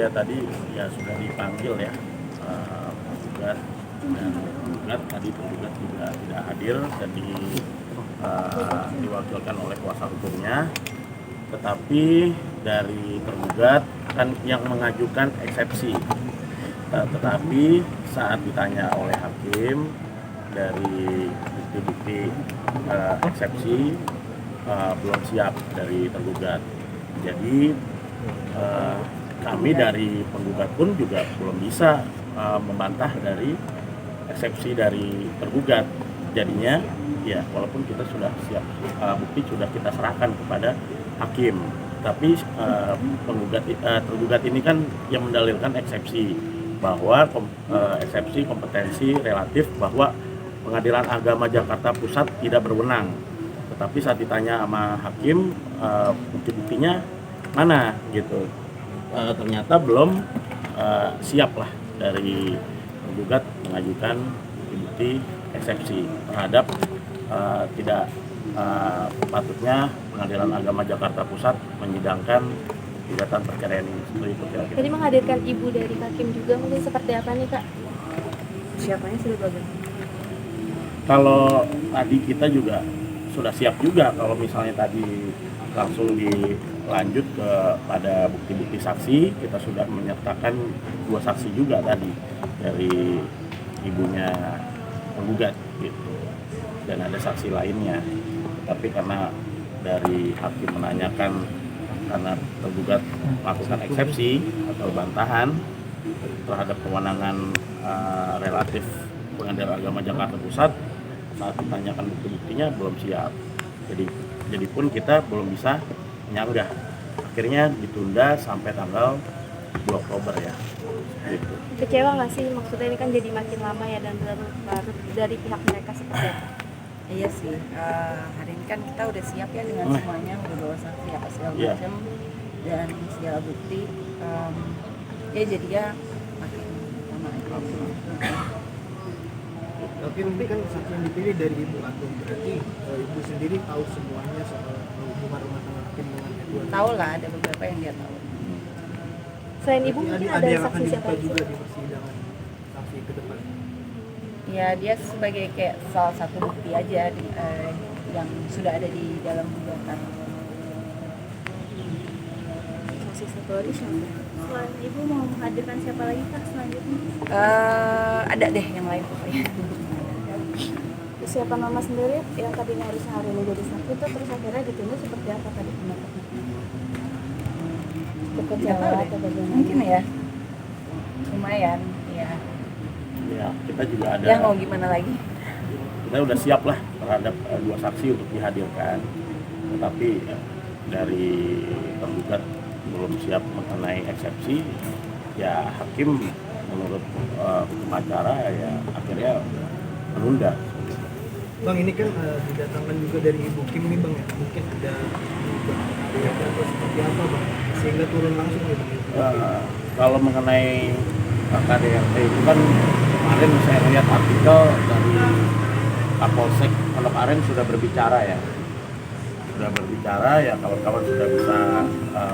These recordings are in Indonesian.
Ya tadi ya sudah dipanggil ya penggugat dan penggugat tadi penggugat juga tidak hadir dan diwakilkan oleh kuasa hukumnya. Tetapi dari tergugat kan yang mengajukan eksepsi. Tetapi saat ditanya oleh hakim dari bukti-bukti eksepsi belum siap dari tergugat. Jadi kami dari penggugat pun juga belum bisa membantah dari eksepsi dari tergugat. Jadinya ya walaupun kita sudah siap bukti sudah kita serahkan kepada hakim, tapi tergugat ini kan yang mendalilkan eksepsi bahwa eksepsi kompetensi relatif bahwa Pengadilan Agama Jakarta Pusat tidak berwenang. Tetapi saat ditanya sama hakim bukti-buktinya mana gitu, ternyata belum siap lah dari tergugat mengajukan bukti eksepsi terhadap tidak patutnya Pengadilan Agama Jakarta Pusat menyidangkan gugatan perceraian ini. Seperti itu kira-kira. Jadi menghadirkan ibu dari hakim juga mungkin seperti apa nih Kak? Siapanya sudah bagus. Kalau tadi kita juga sudah siap juga kalau misalnya tadi langsung dilanjut kepada bukti-bukti saksi, kita sudah menyertakan 2 saksi juga tadi dari ibunya penggugat gitu, dan ada saksi lainnya. Tapi karena dari hakim menanyakan karena tergugat melakukan eksepsi atau bantahan terhadap kewenangan relatif Pengadilan Agama Jakarta Pusat, saat ditanyakan bukti-buktinya belum siap. Jadi pun kita belum bisa menyanggah. Akhirnya ditunda sampai tanggal 2 Oktober ya. Gitu. Kecewa nggak sih? Maksudnya ini kan jadi makin lama ya dan baru dari pihak mereka seperti apa? Iya sih, hari ini kan kita udah siap ya dengan semuanya, udah bawa saksi apa segala macam dan segala bukti. Ya jadi ya makin lama aja. Tapi ini kan saksi yang dipilih dari Ibu Agung, berarti Ibu sendiri tahu semuanya soal hubungan rumah tangga hakim dengan Edward. Tahu lah, ada beberapa yang dia tahu. Selain ibu mungkin ada yang akan saksi siapa dibuka lagi? juga di persidangan saksi ke depan. Ya dia sebagai kayak salah satu bukti aja yang sudah ada di dalam gugatan. Saksi satu lagi siapa? Selain ibu mau menghadirkan siapa lagi Kak selanjutnya? Ada deh yang lain pokoknya. Siapa mama sendiri yang tadinya harusnya hari ini jadi saksi itu terus akhirnya ditunda seperti apa tadi pendapatnya? Kecewa atau bagaimana? Mungkin ya lumayan ya. Ya kita juga ada. Ya mau gimana lagi? Kita udah siap lah terhadap 2 saksi untuk dihadirkan, tetapi dari tergugat belum siap mengenai eksepsi. Ya hakim menurut hukum acara ya akhirnya menunda. Bang, ini kan didatangkan juga dari Ibu Kim nih Bang ya, mungkin ada atau seperti apa Bang, sehingga turun langsung gitu. Kalau mengenai KDRT itu kan kemarin saya lihat artikel dari Kapolsek Pondok Aren sudah berbicara ya. Sudah berbicara ya, kawan-kawan sudah bisa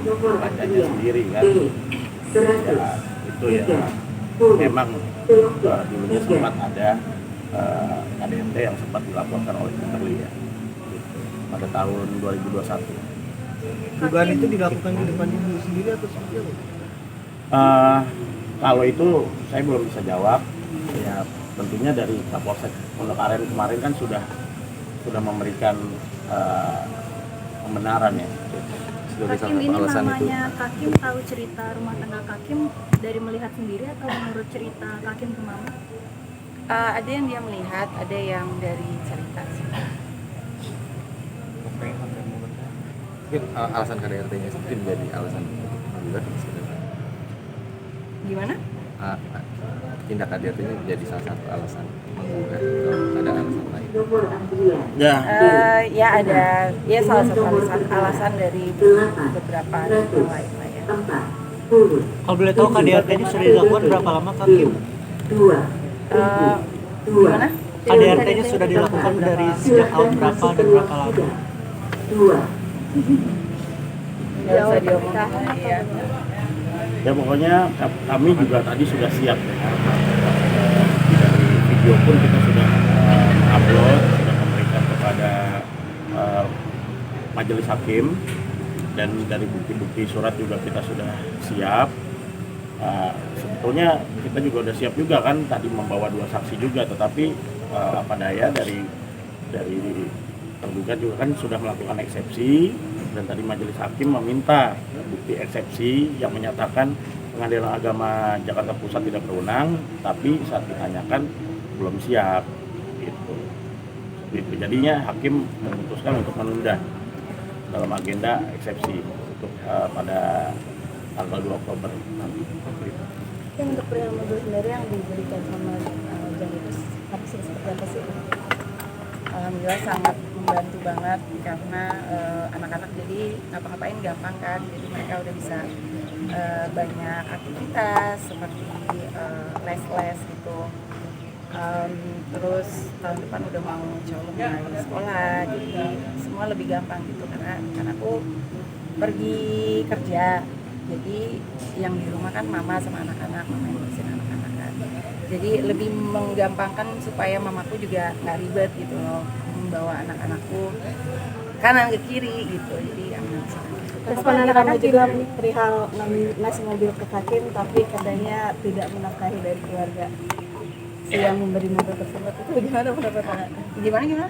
membacanya sendiri kan. Ya itu ya memang dulunya sempat ada KDRT yang sempat dilaporkan oleh Kimberly ya pada tahun 2021. Dugaan itu dilakukan di depan Ibu sendiri atau seperti apa? Kalau itu saya belum bisa jawab. Ya tentunya dari Kapolsek Pondok Aren kemarin kan sudah memberikan pembenaran ya. Hakim ini namanya Kakim tahu cerita rumah tangga Kakim dari melihat sendiri atau menurut cerita Kakim ke mama? Ada yang dia melihat, ada yang dari cerita sih. Mungkin alasan KDRT-nya mungkin jadi alasan juga Gimana? tindak KDRT-nya jadi salah satu alasan menggugat atau ada alasan lain. Ya. Ya ada, ya salah satu alasan dari beberapa yang lain lah ya. Kalau boleh tahu KDRT-nya sudah dilakukan berapa lama Kak Kim? Gimana? KDRT-nya sudah dilakukan dari sejak tahun berapa dan berapa lama? Nggak usah diomongin. Iya. Ya pokoknya kami juga tadi sudah siap ya. Dari video pun kita sudah upload, sudah memberikan kepada majelis hakim, dan dari bukti-bukti surat juga kita sudah siap. Sebetulnya kita juga udah siap juga kan tadi membawa 2 saksi juga, tetapi apa daya dari tergugat juga kan sudah melakukan eksepsi, dan tadi majelis hakim meminta bukti eksepsi yang menyatakan Pengadilan Agama Jakarta Pusat tidak berwenang, tapi saat ditanyakan belum siap gitu. Jadinya hakim memutuskan untuk menunda dalam agenda eksepsi untuk pada tanggal 2 Oktober nanti. Yang untuk perihal mobil sendiri yang diberikan sama John itu seperti apa sih? Alhamdulillah sangat membantu banget karena anak-anak jadi ngapa-ngapain gampang kan, jadi mereka udah bisa banyak aktivitas seperti les-les gitu. Terus tahun depan udah mau coba mulai sekolah, jadi semua lebih gampang gitu karena aku pergi kerja, jadi yang di rumah kan mama sama anak-anak, mama yang ngurusin anak-anak kan, jadi lebih menggampangkan supaya mamaku juga nggak ribet gitu loh membawa anak-anakku kanan ke kiri gitu, jadi aman. Respon anak-anak juga perihal ngasih mobil ke hakim tapi katanya tidak menafkahi dari keluarga yang memberi mobil tersebut, itu gimana pendapat anak? Gimana?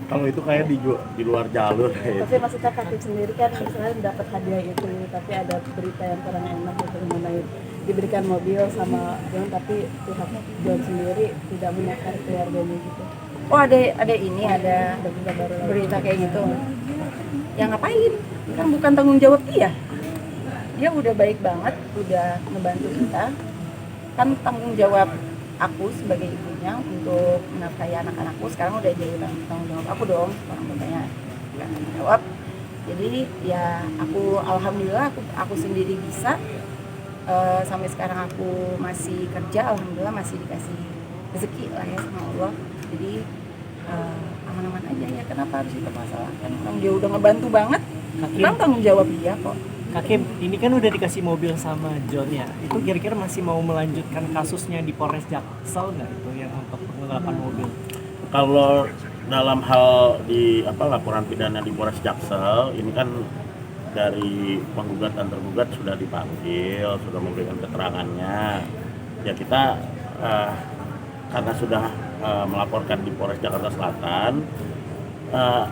Kalau itu kayak di luar jalur ya. Tapi maksudnya hakim sendiri kan misalnya dapat hadiah itu, tapi ada berita yang kurang enak gitu mengenai diberikan mobil sama John, tapi pihak John sendiri tidak menafkahi keluarganya gitu. Oh ada ini, ada berita kayak gitu. Ya ngapain? Kan bukan tanggung jawab dia. Dia udah baik banget, udah ngebantu kita. Kan tanggung jawab aku sebagai ibunya untuk menafkahi anak-anakku sekarang udah jadi tanggung jawab aku dong. Orang bertanya nggak tanggung jawab. Jadi ya aku alhamdulillah aku sendiri bisa. Sampai sekarang aku masih kerja, alhamdulillah masih dikasih rezeki lah ya sama Allah. Jadi aman-aman aja ya, kenapa harus dipermasalahkan? Orang dia udah ngebantu banget, kan tanggung jawab dia kok. Hakim, ini kan udah dikasih mobil sama John ya, itu kira-kira masih mau melanjutkan kasusnya di Polres Jaksel nggak itu yang untuk penggelapan mobil? Kalau dalam hal di laporan pidana di Polres Jaksel ini kan dari penggugat dan tergugat sudah dipanggil, sudah memberikan keterangannya. Ya kita karena sudah melaporkan di Polres Jakarta Selatan,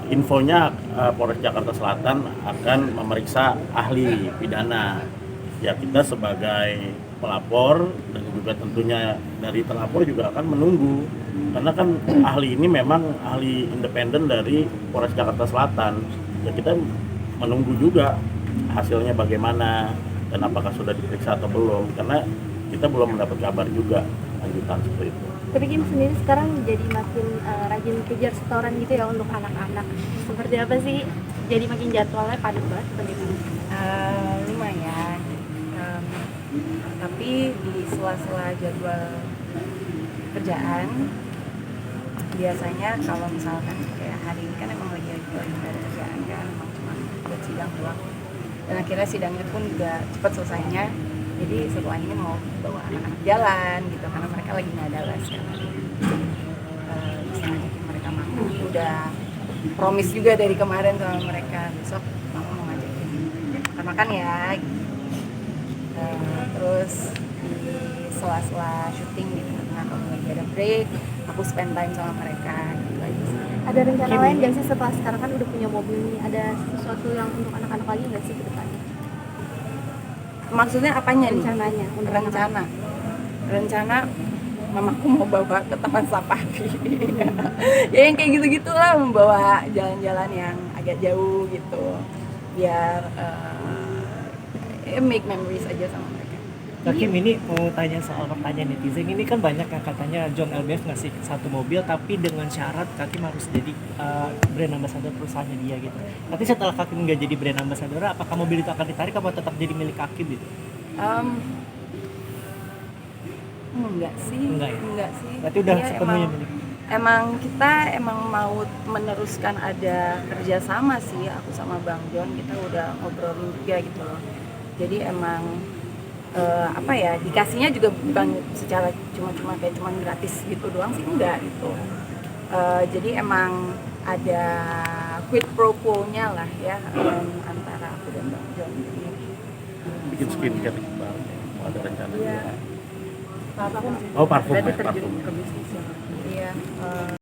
infonya Polres Jakarta Selatan akan memeriksa ahli pidana. Ya kita sebagai pelapor dan juga tentunya dari terlapor juga akan menunggu, karena kan ahli ini memang ahli independen dari Polres Jakarta Selatan. Ya kita menunggu juga hasilnya bagaimana dan apakah sudah diperiksa atau belum, karena kita belum mendapat kabar juga lanjutan seperti itu. Tapi Kim sendiri sekarang jadi makin rajin kejar setoran gitu ya untuk anak-anak. Seperti apa sih? Jadi makin jadwalnya padat banget bagaimana? Lumayan. Tapi di sela-sela jadwal kerjaan, biasanya kalau misalkan kayak hari ini kan emang lagi ada kerjaan kan, emang cuma buat sidang doang. Dan akhirnya sidangnya pun juga cepat selesainya. Jadi setelah ini mau bawa anak-anak jalan gitu, karena mereka lagi nggak ada les kan. Bisa ngajakin mereka makan. Udah promise juga dari kemarin sama mereka, besok mama mau ngajakin makan ya. Gitu. Terus di sela-sela syuting di tengah-tengah kalau lagi ada break, aku spend time sama mereka gitu aja sih. Ada rencana lain nggak sih setelah sekarang kan udah punya mobil nih? Ada sesuatu yang untuk anak-anak lagi nggak sih ke depannya? Maksudnya apanya nih? Rencananya? Rencana mamaku mau bawa ke taman safari. Ya yang kayak gitu-gitu lah, membawa jalan-jalan yang agak jauh gitu, biar make memories aja sama mereka. Hakim, ini mau tanya soal pertanyaan netizen. Ini kan banyak yang katanya John LBF ngasih satu mobil tapi dengan syarat Hakim harus jadi brand ambassador perusahaannya dia gitu. Tapi setelah Hakim nggak jadi brand ambassador, apakah mobil itu akan ditarik atau tetap jadi milik Hakim gitu? Enggak sih. Enggak sih. Berarti udah Ya, sepenuhnya milik. Emang kita mau meneruskan ada kerjasama sih, aku sama Bang John, kita udah ngobrolin juga gitu loh. Jadi emang apa ya, dikasihnya juga bukan secara cuma gratis gitu doang sih, enggak gitu. Jadi emang ada quid pro quo-nya lah ya, antara aku dan Bang John. Bikin skincare baru, mau ada rencana Iya. juga. Parfum. Oh, parfum Berarti ya, terjun parfum. ke bisnis ya. Iya.